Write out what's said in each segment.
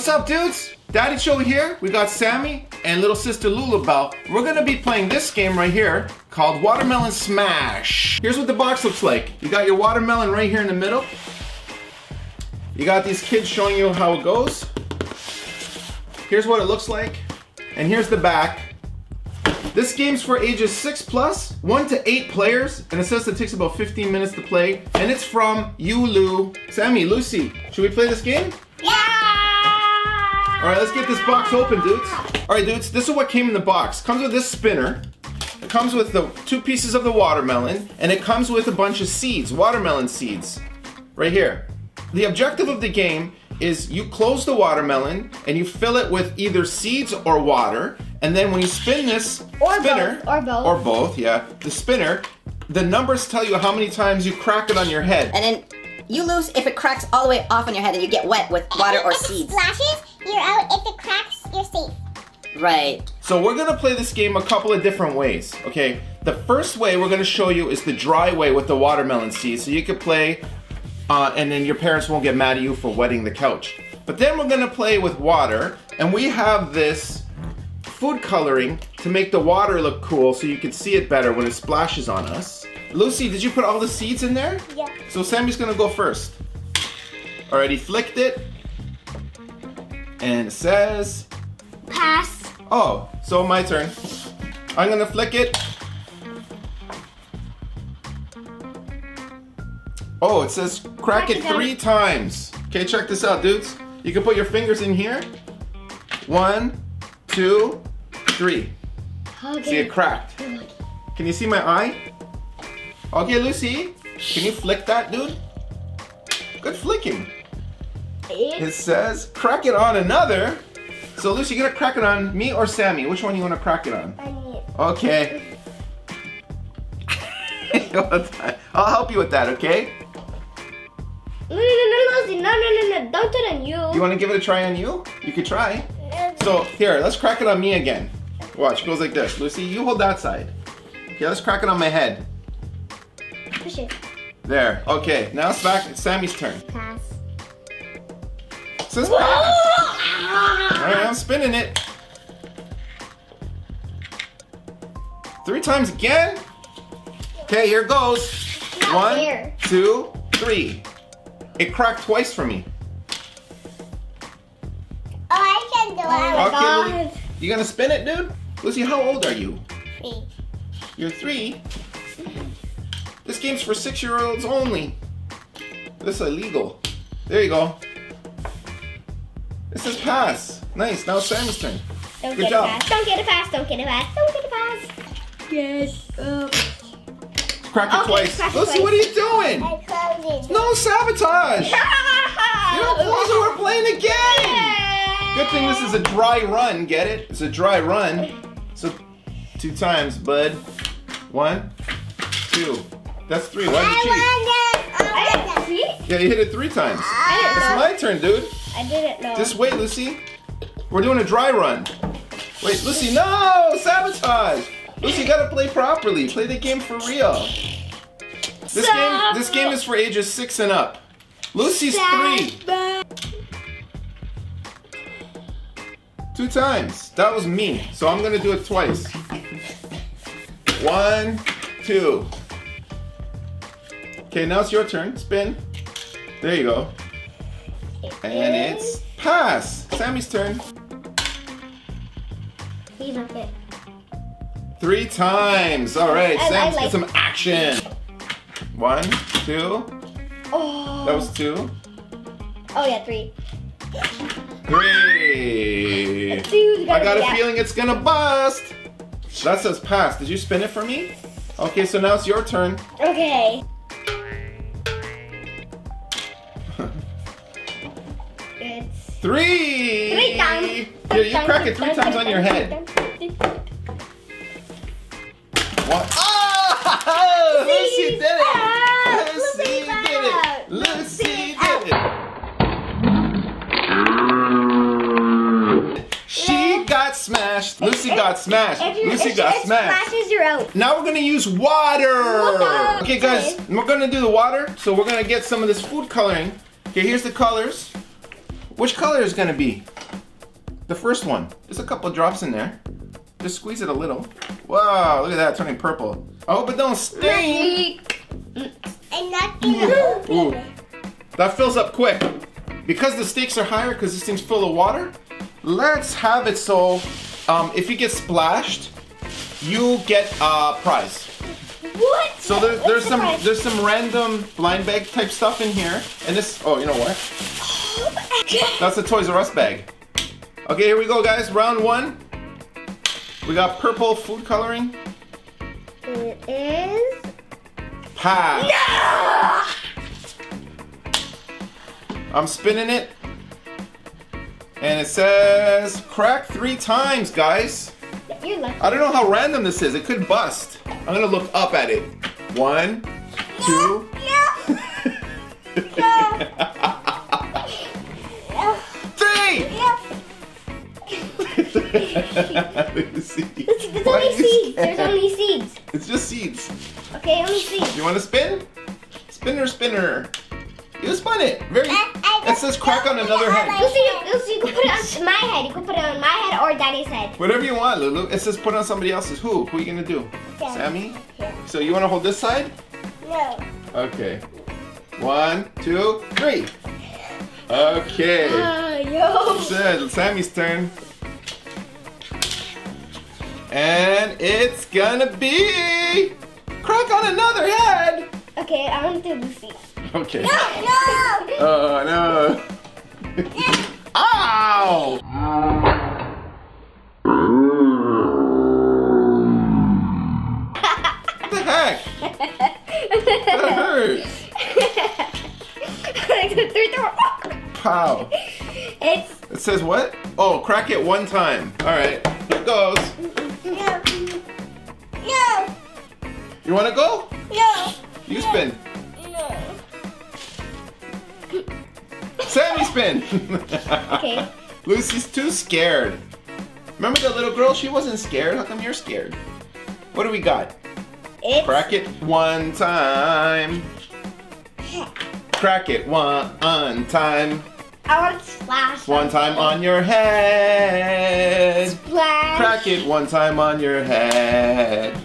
what's up, dudes? TottyChoCho here. We got Sammy and little sister Lulu Belle. We're gonna be playing this game right here called Watermelon Smash. Here's what the box looks like. You got your watermelon right here in the middle. You got these kids showing you how it goes. Here's what it looks like. And here's the back. This game's for ages 6+, 1 to 8 players, and it says it takes about 15 minutes to play, and it's from YULU. Sammy, Lucy, should we play this game? Yeah! Alright, let's get this box open, dudes. Alright, dudes, this is what came in the box. Comes with this spinner. It comes with the 2 pieces of the watermelon, and it comes with a bunch of seeds, watermelon seeds, right here. The objective of the game is you close the watermelon, and you fill it with either seeds or water, and then when you spin this spinner, or both, yeah, the spinner, the numbers tell you how many times you crack it on your head. And then you lose if it cracks all the way off on your head and you get wet with water or seeds. If it splashes, you're out. If it cracks, you're safe. Right. So we're gonna play this game a couple of different ways, okay? The first way we're gonna show you is the dry way with the watermelon seeds, so you can play, and then your parents won't get mad at you for wetting the couch. But then we're gonna play with water, and we have this food coloring to make the water look cool so you can see it better when it splashes on us. Lucy, did you put all the seeds in there? Yeah. So Sammy's gonna go first. Alright, he flicked it. And it says... Pass. Oh, so my turn. I'm gonna flick it. Oh, it says crack it 3 times. Okay, check this out, dudes. You can put your fingers in here. 1, 2, 3. Okay. See, it cracked. Can you see my eye? Okay, Lucy, can you flick that, dude? Good flicking. It says crack it on another. So Lucy, you gonna crack it on me or Sammy? Which one you wanna crack it on? On you. Okay. I'll help you with that, okay? No, Lucy, no, don't do it on you. You wanna give it a try on you? You could try. So here, let's crack it on me again. Watch, it goes like this. Lucy, you hold that side. Okay, let's crack it on my head. Push it. There. Okay, now it's back. It's Sammy's turn. Pass. It says pass. Alright, I'm spinning it. 3 times again. Okay, here goes. 1, 2, 3. It cracked twice for me. Oh, I can do it. Okay, Lucy, you gonna spin it, dude? Lucy, how old are you? 3. You're 3? This game's for 6-year-olds only. This is illegal. There you go. It says pass. Nice, now it's Sammy's turn. Good job. Don't get it fast, don't get it fast, don't get it fast. Yes. Crack it twice. Lucy, what are you doing? I closed it. No sabotage. You don't close it, we're playing a game. Good thing this is a dry run, get it? It's a dry run. So 2 times, bud. 1, 2. That's 3. Why did you cheat? Yeah, you hit it 3 times. It's my turn, dude. I didn't know. Just wait, Lucy. We're doing a dry run. Wait, Lucy, no! Sabotage! Lucy, you gotta play properly. Play the game for real. This game is for ages 6 and up. Lucy's 3. 2 times. That was me. So I'm gonna do it twice. 1, 2. Okay, now it's your turn. Spin. There you go. And it's pass. Sammy's turn. 3 times. All right, Sam, let's get some action. 1, 2. Oh. That was 2. Oh yeah, 3. 3. I got a feeling it's gonna bust. That says pass. Did you spin it for me? Okay, so now it's your turn. Okay. It's 3. 3 times. Here, you crack it 3 times on your head. 1. Oh! Lucy did it! Lucy did it! Lucy did it! She got smashed. Lucy got smashed. Lucy got smashed. Splashes, you're out. Now we're gonna use water. Okay, guys, we're gonna do the water. So we're gonna get some of this food coloring. Okay, here's the colors. Which color is gonna be? The first one. There's a couple drops in there. Just squeeze it a little. Wow, look at that, turning purple. I hope it don't sting. I'm not gonna open it. That fills up quick. Because the stakes are higher, because this thing's full of water, let's have it so if you get splashed, you get a prize. What? So there's some random blind bag type stuff in here. And this, oh, you know what? That's a Toys R Us bag. Okay, here we go, guys. Round one. We got purple food coloring. It is. Pass. No! I'm spinning it. And it says crack 3 times, guys. You're lucky. I don't know how random this is. It could bust. I'm gonna look up at it. 1, 2. No. 3! There's only seeds. There's only seeds. It's just seeds. Okay, only seeds. You want to spin? Spinner, spinner. You spun it. Very. It says crack on another head. Lucy, you can put it on my head. You can put it on my head or Daddy's head. Whatever you want, Lulu. It says put on somebody else's. Who? Who are you gonna do? Sammy? Yeah. So you want to hold this side? No. Okay. 1, 2, 3. Okay. Yo. It's Sammy's turn. And it's gonna be crack on another head. Okay, I want to do Lucy. Okay. No. Oh no. Ow! What the heck? That hurts. Pow. It says what? Oh, crack it 1 time. All right, here goes. No. You want to go? No. You spin. No. Sammy spin. Okay. Lucy's too scared. Remember that little girl? She wasn't scared. How come you're scared? What do we got? It's Crack it 1 time. Crack it 1 time. I want to splash. 1 time on your head. Splash. Crack it 1 time on your head.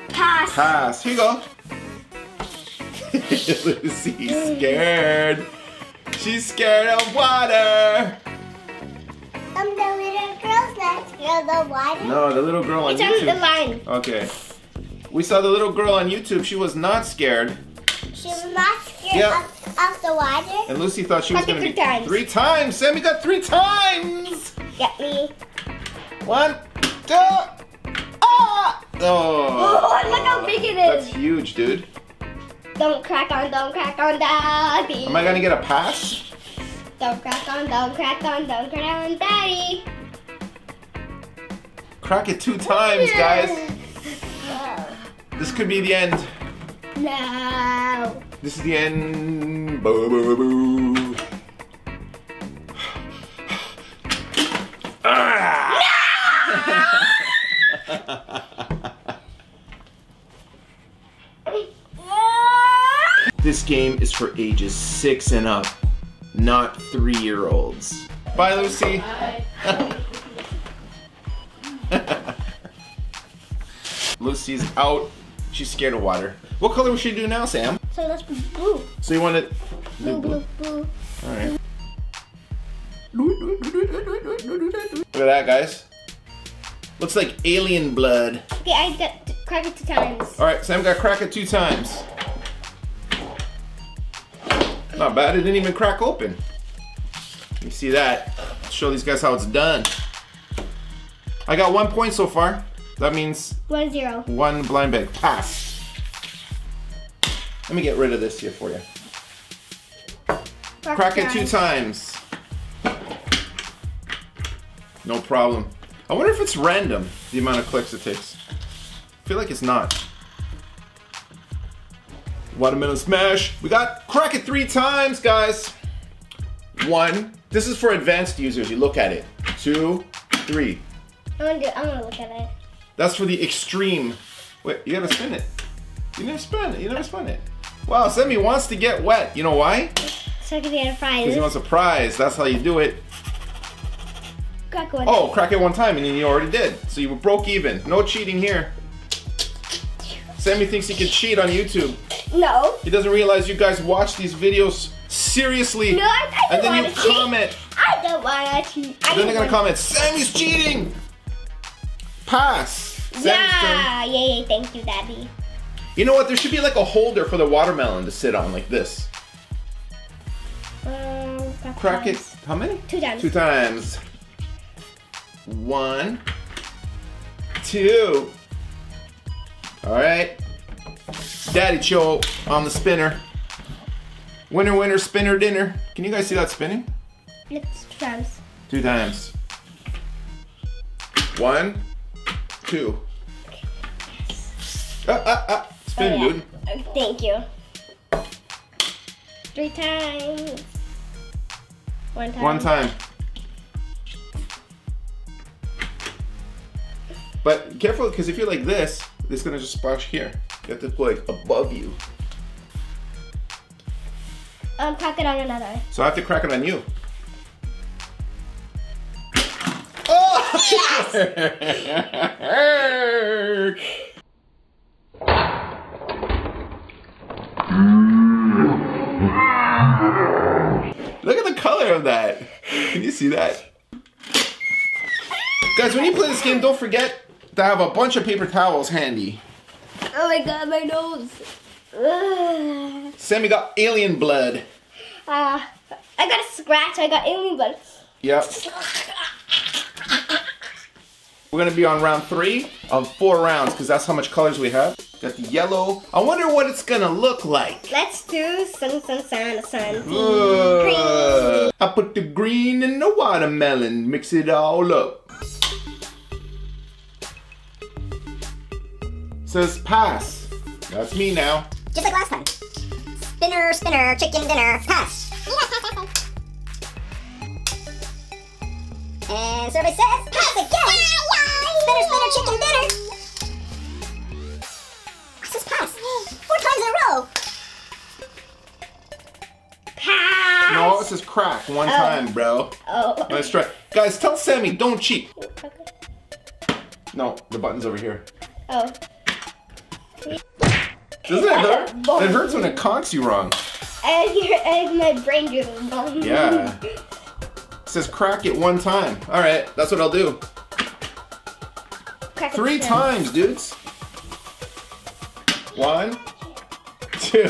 Pass. Pass. Here you go. Lucy's scared. She's scared of water. The little girl's not scared of water. No, the little girl on It's on YouTube. the line. Okay. We saw the little girl on YouTube. She was not scared. She was not scared Yep. of the water. And Lucy thought she was Crack going it to be 3 times. 3 times. Sammy got 3 times. Get me. 1, 2. Ah! Oh. Oh, look how big it That's is. huge, dude. Don't crack on Daddy. Am I going to get a pass? Don't crack on Daddy. Crack it 2 times, guys. This could be the end. No. This is the end. Boo, boo, boo. Ah! This game is for ages 6 and up, not 3-year-olds. Bye, Lucy. Bye. Lucy's out. She's scared of water. What color should we do now, Sam? So let's be blue. So you want it? Blue. All right. Look at that, guys. Looks like alien blood. Okay, I got to crack it 2 times. All right, Sam got crack it 2 times. Not bad. It didn't even crack open. You see that? Let's show these guys how it's done. I got 1 point so far. That means 1-0. 1 blind bag. Pass. Let me get rid of this here for you. Crack it 2 times. No problem. I wonder if it's random, the amount of clicks it takes. I feel like it's not. Watermelon smash. We got crack it 3 times, guys. 1. This is for advanced users. You look at it. 2, 3. I'm gonna look at it. That's for the extreme. Wait, you gotta spin it. You never spun it. You never spun it. Wow, Sammy wants to get wet. You know why? so I can get a prize. Because he wants a prize. That's how you do it. Crack one. Oh, crack it one time and then you already did. So you broke even. No cheating here. Sammy thinks he can cheat on YouTube. No. He doesn't realize you guys watch these videos seriously. No, I and don't then want you to cheat. comment. I don't want to cheat. Then they're gonna comment, Sammy's cheating. Pass. Sammy's Yeah, yay, thank you, Daddy. You know what? There should be like a holder for the watermelon to sit on, like this. Crack it. How many? 2 times. 2 times. 1, 2. All right. TottyChoCho on the spinner. Winner, winner, spinner, dinner. Can you guys see that spinning? It's 2 times. 2 times. 1, 2. Spin, dude. Thank you. 3 times. 1 time. 1 time. But careful, because if you're like this, it's gonna just splash here. You have to put like above you. Crack it on another. So I have to crack it on you. Oh! Yes! Look at the color of that. Can you see that? Guys, when you play this game, don't forget to have a bunch of paper towels handy. Oh my god, my nose. Ugh. Sammy got alien blood. I got a scratch. I got alien blood. Yep. We're gonna be on round 3 of 4 rounds because that's how much colors we have. Got the yellow. I wonder what it's gonna look like. Let's do sun. Green. I put the green in the watermelon, mix it all up. Says pass. That's me now. Just like last time. Spinner, spinner, chicken dinner, pass. And survey says pass again. Spinner, spinner, chicken dinner. It says pass 4 times in a row. Pass. No, it says crack 1 time, bro. Oh. Let's try. Guys, tell Sammy, don't cheat. No, the button's over here. Oh. Doesn't it hurt? It hurts when it conks you wrong. And my brain just. Yeah. It says crack it 1 time. All right, that's what I'll do. Crack it 3 again. times, dudes. 1, 2,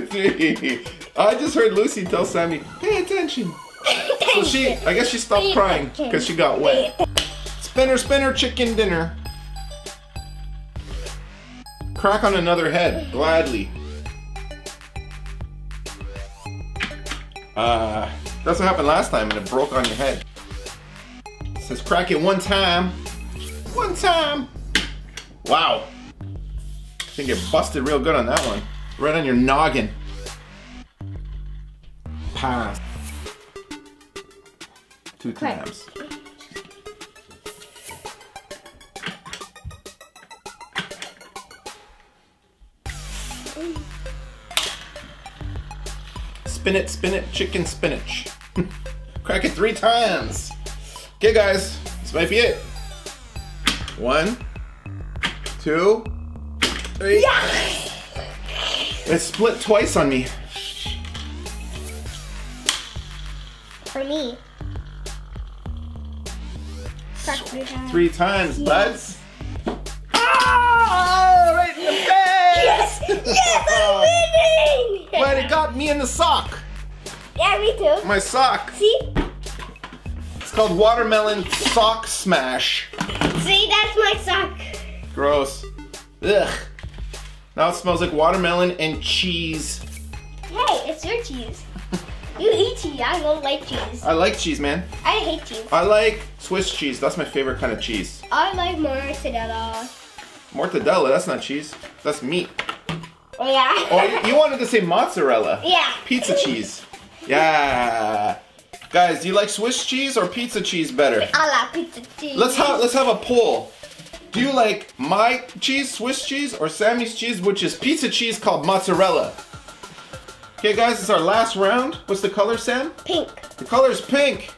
3. I just heard Lucy tell Sammy, pay attention. So I guess she stopped crying because she got wet. Spinner, spinner, chicken dinner. Crack on another head, gladly. That's what happened last time and it broke on your head. It says crack it 1 time. 1 time. Wow. I think it busted real good on that one. Right on your noggin. Pass. 2 times. Spin it, chicken spinach. Crack it 3 times. Okay, guys, this might be it. 1, 2, 3. Yes! It split twice on me. For me. Crack 3 times. 3 times, Yes. buds. Oh, right in the face! Yes! Yes, I'm winning! But it got me in the sock. Yeah, me too. My sock. See? It's called watermelon sock smash. See, that's my sock. Gross. Ugh. Now it smells like watermelon and cheese. Hey, it's your cheese. You eat cheese. I don't like cheese. I like cheese, man. I hate cheese. I like Swiss cheese. That's my favorite kind of cheese. I like mozzarella. Mortadella, that's not cheese. That's meat. Oh, yeah? Oh, you wanted to say mozzarella. Yeah. Pizza cheese. Yeah. Guys, do you like Swiss cheese or pizza cheese better? I like pizza cheese. Let's have a poll. Do you like my cheese, Swiss cheese, or Sammy's cheese, which is pizza cheese called mozzarella? Okay, guys, it's our last round. What's the color, Sam? Pink. The color is pink.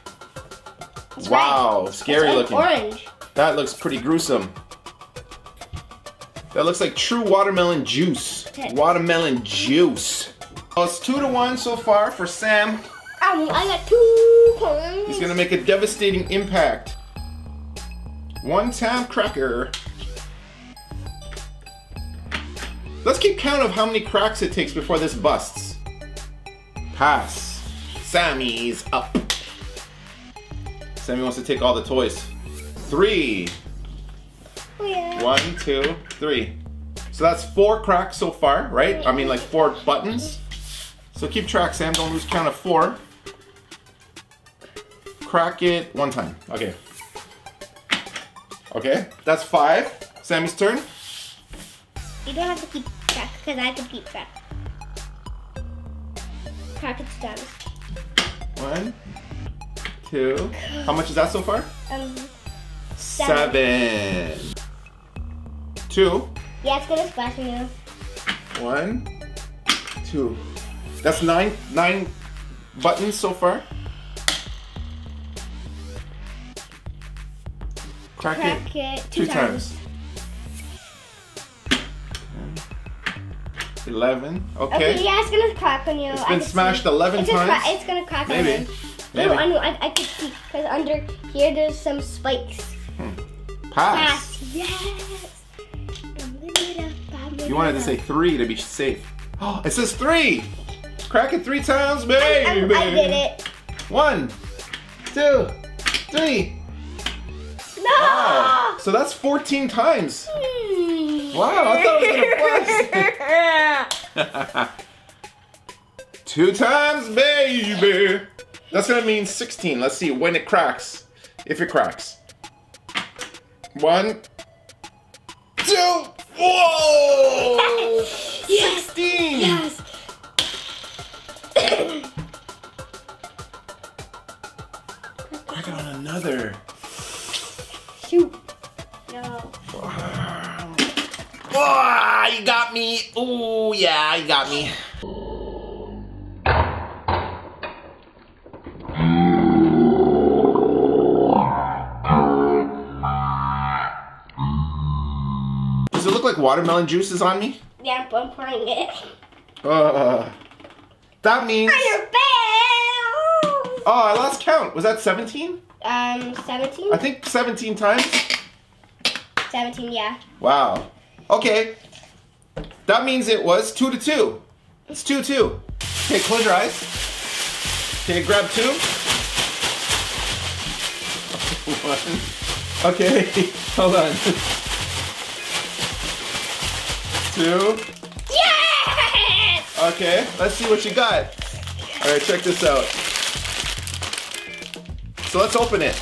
It's Wow, red. scary It's looking. Orange. That looks pretty gruesome. That looks like true watermelon juice. Okay. Watermelon juice. Well, it's 2-1 so far for Sam. I got 2 coins. He's gonna make a devastating impact. 1 time cracker. Let's keep count of how many cracks it takes before this busts. Pass. Sammy's up. Sammy wants to take all the toys. 3. Oh, yeah. 1, 2, 3. So that's 4 cracks so far, right? I mean, like 4 buttons. So keep track, Sam. Don't lose count of 4. Crack it 1 time. Okay. Okay, that's 5. Sammy's turn. You don't have to keep track because I can keep track. Crack it 2 times. 1, 2. How much is that so far? 7. 2. Yeah, it's gonna splash me now. 1, 2. That's 9 buttons so far. Crack it 2 times. 11. Okay. Yeah, it's gonna crack on you. It's been smashed 11 times. It's gonna crack Maybe. on you. Maybe. No, I could see because under here there's some spikes. Pass. Yes. You wanted to say 3 to be safe. Oh, it says 3. Crack it 3 times, baby. I did it. 1, 2, 3. No. Wow. So that's 14 times. Wow, I thought it was gonna bust. 2 times, baby. That's gonna mean 16. Let's see when it cracks. If it cracks. 1, 2. Whoa! Yes. 16. Yes. Crack it on another. Shoot. No. Oh, you got me. Oh, yeah, you got me. Does it look like watermelon juice is on me? Yeah, I'm pouring it. That means... Fire bell! Oh, I lost count. Was that 17? 17? I think 17 times. 17, yeah. Wow. Okay. That means it was 2-2. It's 2-2. Okay, close your eyes. Okay, grab 2. 1. Okay, hold on. 2. Yes! Okay, let's see what you got. All right, check this out. So let's open it.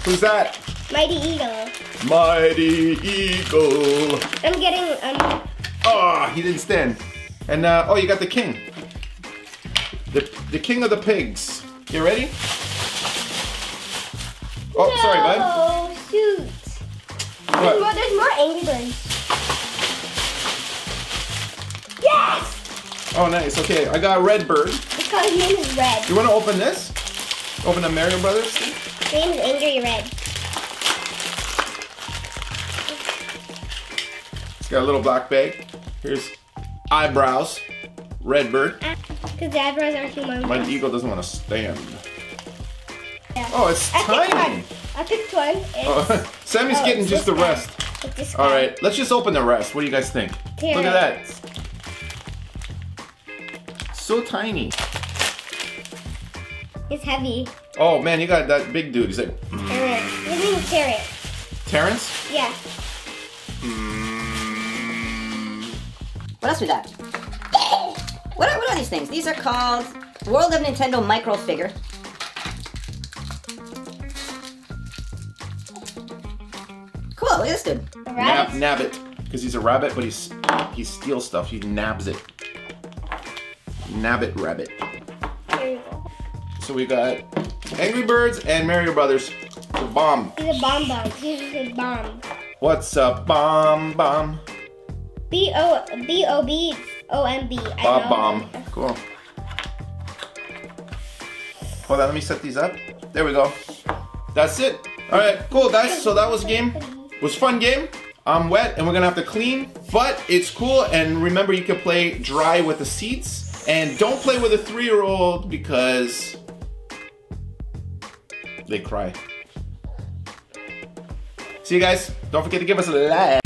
Who's that? Mighty Eagle. Mighty Eagle. I'm getting, Oh, he didn't stand. And, oh, you got the king. The king of the pigs. You ready? Oh, no, sorry, bud. Shoot. What? There's more Angry Birds. Yes! Oh, nice. Okay, I got a red bird. It's called his name is Red. You want to open this? Open the Mario Brothers? His name is Angry Red. It's got a little black bag. Here's eyebrows. Red bird. Because the eyebrows are humongous. Mighty Eagle doesn't want to stand. Yeah. Oh, it's tiny. I picked one. It's, Oh, Sammy's getting it's just the this guy. rest. It's this All guy. right, let's just open the rest. What do you guys think? Here Look at it that. is. So tiny. It's heavy. Oh man, you got that big dude. He's like, Carrot. His name is Carrot. Terrence? Yeah. What else we got? What are these things? These are called World of Nintendo Micro Figure. Cool, look at this dude. A rabbit. Nab it. Because he's a rabbit, but he steals stuff. He nabs it. Nabbit rabbit. Here you go. So we got Angry Birds and Mario Brothers. The bomb. He's a bomb. He's a bomb. What's up, bomb? B-O-B-O-M-B. Bob bomb. Cool. Hold on, let me set these up. There we go. That's it. All right, cool, guys. So that was a game. It was a fun game. I'm wet and we're gonna have to clean, but it's cool. And remember, you can play dry with the seats. And don't play with a 3-year-old because they cry. See you guys. Don't forget to give us a like.